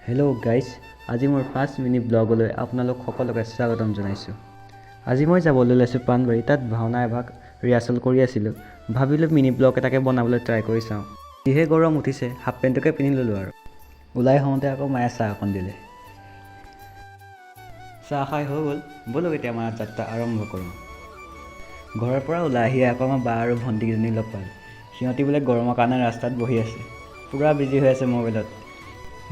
Hello' guys, আজি মোৰ first mini ব্লগলৈ আপোনালোক সকলোকে স্বাগতম জনাইছোঁ। আজি মই যাবলৈ ওলাইছোঁ পাণবাৰী। তাত ভাওনা এভাগ ৰিহাৰ্চেল কৰি আছিলোঁ। ভাবিলোঁ মিনি ব্লগ এটাকে বনাবলৈ ট্ৰাই কৰি চাওঁ। যিহে গৰম উঠিছে, হাফ পেণ্টটোকে পিন্ধি ল'লোঁ আৰু। ওলাই হওঁতে আকৌ মায়ে চাহ অকণ দিলে। চাহ খাই হৈ গ'ল, ব'লক এতিয়া আমাৰ যাত্ৰা আৰম্ভ কৰোঁ। ঘৰৰ পৰা ওলাই আহি আকৌ আমাৰ বা আৰু ভণ্টিকেইজনী লগ পালোঁ। সিহঁতি বোলে গৰমৰ কাৰণে ৰাস্তাত বহি আছে, পূৰা বিজি হৈ আছে মোবাইলত।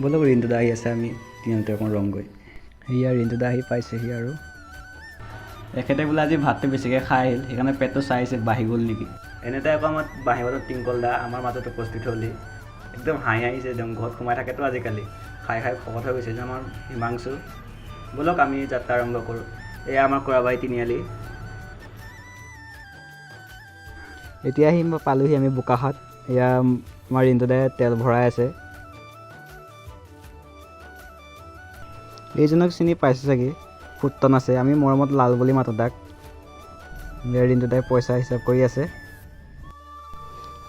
ব'লক ৰিণ্টুদা আহি আছে, আমি তিনিওতে অকণ ৰংগৈ। সেয়া ৰিণ্টুদা আহি পাইছেহি আৰু এখেতে বোলে আজি ভাতটো বেছিকৈ খাই আহিল, সেইকাৰণে পেটটো চাইছে বাঢ়ি গ'ল নেকি। এনেতে আকৌ আমাৰ বাহিৰত টিংকল দা আমাৰ মাজত উপস্থিত হ'লি। একদম হাঁহি আহিছে, একদম ঘৰত সোমাই থাকেতো আজিকালি, খাই খাই শকত হৈ গৈছে যে আমাৰ হিমাংশু। ব'লক আমি যাত্ৰা আৰম্ভ কৰোঁ। এয়া আমাৰ কুৰাবাৰী তিনিআলি। এতিয়া আহি পালোহি আমি বোকাখাট। এয়া আমাৰ ৰিণ্টুদাই তেল ভৰাই আছে। এইজনক চিনি পাইছে চাগে, ফুটন আছে, আমি মৰমত লাল বুলি মাতোঁ তাক। ৰিণ্টুদাই পইচা হিচাপ কৰি আছে।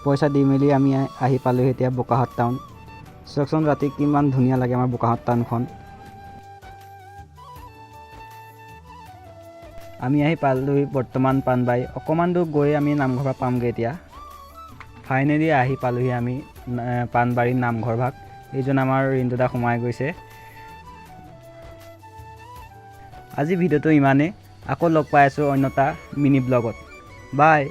পইচা দি মেলি আমি আহি পালোহি এতিয়া বোকাখাট টাউন। চাওকচোন ৰাতি কিমান ধুনীয়া লাগে আমাৰ বোকাখাট টাউনখন। আমি আহি পালোহি বৰ্তমান পাণবাৰী। অকণমান দূৰ গৈ আমি নামঘৰ পৰা পামগৈ এতিয়া। ফাইনেলি আহি পালোহি আমি পাণবাৰীৰ নামঘৰ ভাগ। এইজন আমাৰ ৰিণ্টুদা সোমাই গৈছে। আজি ভিডিঅ'টো ইমানেই। আকৌ লগ পাই আছোঁ অন্য এটা মিনি ব্লগত। বাই।